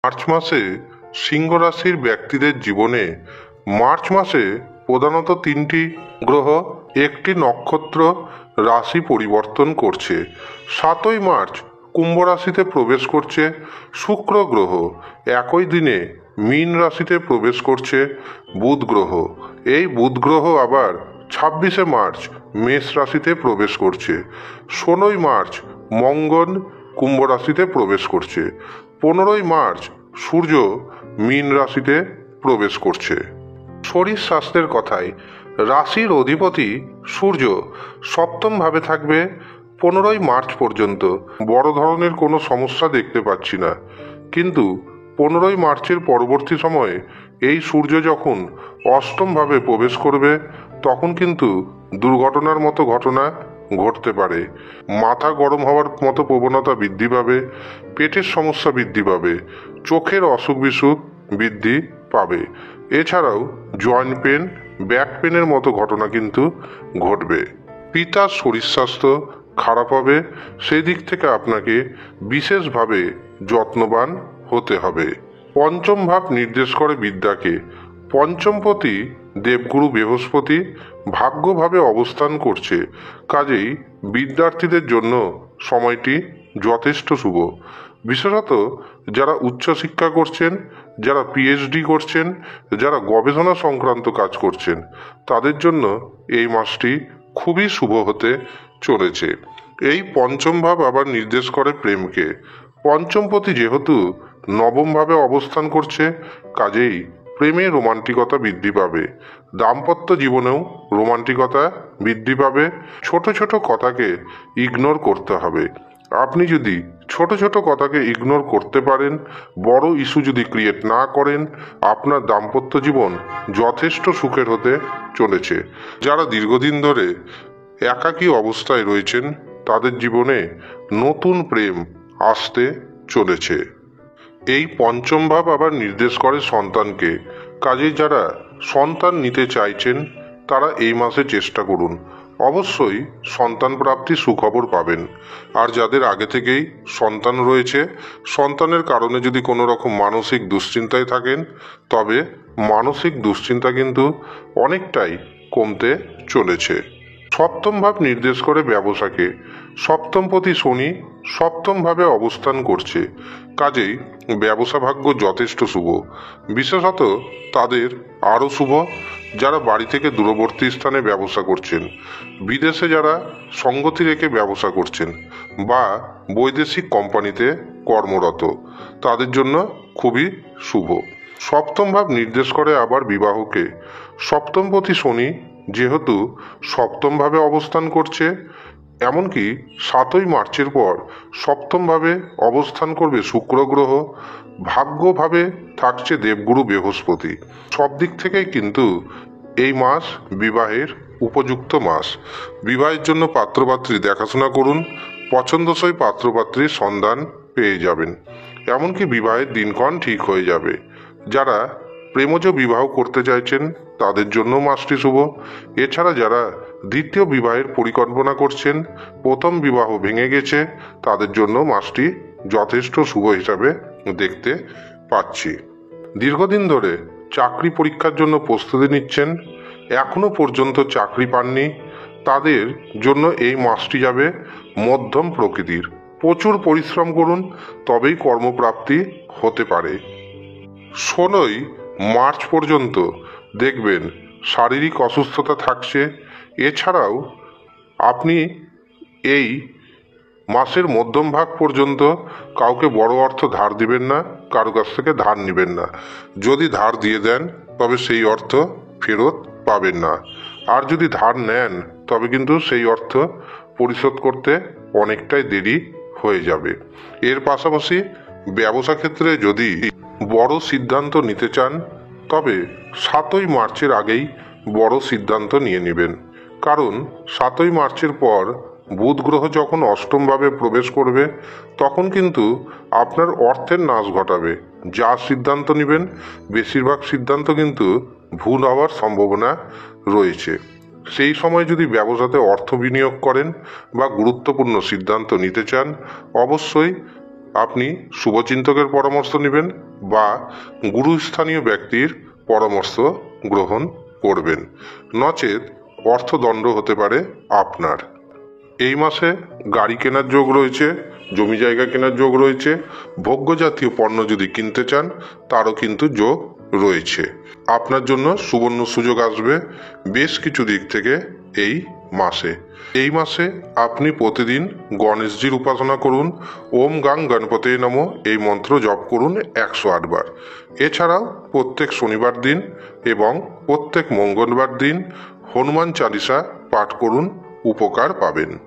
March মাসে সিংহ রাশির ব্যক্তিদের জীবনে মার্চ মাসে প্রধানত তিনটি গ্রহ একটি নক্ষত্র রাশি পরিবর্তন করছে। 7ই মার্চ কুম্ভ রাশিতে প্রবেশ করছে শুক্র গ্রহ। একই দিনে মীন রাশিতে প্রবেশ করছে বুধ গ্রহ। এই বুধ গ্রহ আবার 26শে মার্চ মেষ রাশিতে প্রবেশ করছে। 16ই মার্চ মঙ্গল কুম্ভ রাশিতে প্রবেশ করছে। 15ই মার্চ সূর্য মীন রাশিতে প্রবেশ করছে। শরীর স্বাস্থ্যের কথায় রাশির অধিপতি সূর্য সপ্তম ভাবে থাকবে 15ই মার্চ পর্যন্ত। বড় ধরনের কোনো সমস্যা দেখতে পাচ্ছি না, কিন্তু 15ই মার্চের পরবর্তী সময়ে এই সূর্য যখন অষ্টম ভাবে প্রবেশ করবে তখন কিন্তু দুর্ঘটনার মতো ঘটনা ঘটতে পারে। মাথা গরম হওয়ার মতো প্রবণতা বৃদ্ধি পাবে, পেটের সমস্যা বৃদ্ধি পাবে, চোখের অসুখ বিসুখ বৃদ্ধি পাবে। এছাড়াও জয়েন্ট পেন, ব্যাক পেনের মতো ঘটনা কিন্তু ঘটবে। পিতার শরীর স্বাস্থ্য খারাপ হবে, সেই দিক থেকে আপনাকে বিশেষভাবে যত্নবান হতে হবে। পঞ্চম ভাব নির্দেশ করে বিদ্যাকে। পঞ্চমপতি দেবগুরু বৃহস্পতি ভাগ্যভাবে অবস্থান করছে, কাজেই বিদ্যার্থীদের জন্য সময়টি যথেষ্ট শুভ। বিশেষত যারা উচ্চশিক্ষা করছেন, যারা পিএইচডি করছেন, যারা গবেষণা সংক্রান্ত কাজ করছেন, তাদের জন্য এই মাসটি খুবই শুভ হতে চলেছে। এই পঞ্চম ভাব আবার নির্দেশ করে প্রেমকে। পঞ্চমপতি যেহেতু নবমভাবে অবস্থান করছে, কাজেই প্রেমে রোমান্টিকতা বৃদ্ধি পাবে। দাম্পত্য জীবনেও রোমান্টিকতা বৃদ্ধি পাবে। ছোট ছোট কথাকে ইগনোর করতে হবে। আপনি যদি ছোট ছোট কথাকে ইগনোর করতে পারেন, বড় ইস্যু যদি ক্রিয়েট না করেন, আপনার দাম্পত্য জীবন যথেষ্ট সুখের হতে চলেছে। যারা দীর্ঘদিন ধরে একাকী অবস্থায় রয়েছেন তাদের জীবনে নতুন প্রেম আসতে চলেছে। এই পঞ্চম ভাব আবার নির্দেশ করে সন্তানকে, কাজেই যারা সন্তান নিতে চাইছেন তারা এই মাসে চেষ্টা করুন, অবশ্যই সন্তান প্রাপ্তি সুখবর পাবেন। আর যাদের আগে থেকেই সন্তান রয়েছে, সন্তানের কারণে যদি কোনো রকম মানসিক দুশ্চিন্তায় থাকেন, তবে মানসিক দুশ্চিন্তা কিন্তু অনেকটাই কমতে চলেছে। সপ্তম ভাব নির্দেশ করে ব্যবসাকে। সপ্তমপতি শনি সপ্তমভাবে অবস্থান করছে, কাজেই ব্যবসা ভাগ্য যথেষ্ট শুভ। বিশেষত তাদের আরও শুভ যারা বাড়ি থেকে দূরবর্তী স্থানে ব্যবসা করছেন, বিদেশে যারা সঙ্গতি রেখে ব্যবসা করছেন, বা বৈদেশিক কোম্পানিতে কর্মরত, তাদের জন্য খুবই শুভ। সপ্তম ভাব নির্দেশ করে আবার বিবাহকে। সপ্তমপতি শনি যেহেতু সপ্তমভাবে অবস্থান করছে, এমনকি 7ই মার্চের পর সপ্তমভাবে অবস্থান করবে শুক্র গ্রহ, ভাগ্যভাবে থাকছে দেবগুরু বৃহস্পতি। সব দিক থেকেই কিন্তু এই মাস বিবাহের উপযুক্ত মাস। বিবাহের জন্য পাত্রপাত্রী দেখাশোনা করুন, পছন্দসই পাত্রপাত্রীর সন্ধান পেয়ে যাবেন। এমনকি বিবাহের দিনক্ষণ ঠিক হয়ে যাবে। যারা প্রেমজ বিবাহ করতে চাইছেন তাদের জন্য মাসটি শুভ। এছাড়া যারা দ্বিতীয় বিবাহের পরিকল্পনা করছেন, প্রথম বিবাহ ভেঙে গেছে, তাদের জন্য মাসটি যথেষ্ট শুভ হিসাবে দেখতে পাচ্ছি। দীর্ঘদিন ধরে চাকরি পরীক্ষার জন্য প্রস্তুতি নিচ্ছেন, এখনো পর্যন্ত চাকরি পাননি, তাদের জন্য এই মাসটি যাবে মধ্যম প্রকৃতির। প্রচুর পরিশ্রম করুন, তবেই কর্মপ্রাপ্তি হতে পারে। 16ই মার্চ পর্যন্ত দেখবেন শারীরিক অসুস্থতা থাকছে। এছাড়াও আপনি এই মাসের মধ্যম ভাগ পর্যন্ত কাউকে বড় অর্থ ধার দিবেন না, কারো কাছ থেকে ধার নেবেন না। যদি ধার দিয়ে দেন তবে সেই অর্থ ফেরত পাবেন না, আর যদি ধার নেন তবে কিন্তু সেই অর্থ পরিশোধ করতে অনেকটাই দেরি হয়ে যাবে। এর পাশাপাশি ব্যবসা ক্ষেত্রে যদি বড় সিদ্ধান্ত নিতে চান, তবে 7ই মার্চের আগেই বড় সিদ্ধান্ত নিয়ে নেবেন। কারণ 7ই মার্চের পর বুধ গ্রহ যখন অষ্টমভাবে প্রবেশ করবে, তখন কিন্তু আপনার অর্থের নাশ ঘটাবে। যা সিদ্ধান্ত নেবেন বেশিরভাগ সিদ্ধান্ত কিন্তু ভুল হওয়ার সম্ভাবনা রয়েছে। সেই সময় যদি ব্যবসাতে অর্থ বিনিয়োগ করেন বা গুরুত্বপূর্ণ সিদ্ধান্ত নিতে চান, অবশ্যই আপনি শুভচিন্তকের পরামর্শ নেবেন বা গুরুস্থানীয় ব্যক্তির পরামর্শ গ্রহণ করবেন, নচেত অর্থদণ্ড হতে পারে আপনার। এই মাসে গাড়ি কেনার যোগ রয়েছে, জমি জায়গা কেনার যোগ রয়েছে, ভোগ্য জাতীয় পণ্য যদি কিনতে চান তারও কিন্তু যোগ রয়েছে। আপনার জন্য সুবর্ণ সুযোগ আসবে বেশ কিছু দিক থেকে এই মাসে। এই মাসে আপনি প্রতিদিন গণেশজির উপাসনা করুন। ওম গাং গণপতে নমঃ এই মন্ত্র জপ করুন 108 বার। এছাড়াও প্রত্যেক শনিবার দিন এবং প্রত্যেক মঙ্গলবার দিন হনুমান চালিসা পাঠ করুন, উপকার পাবেন।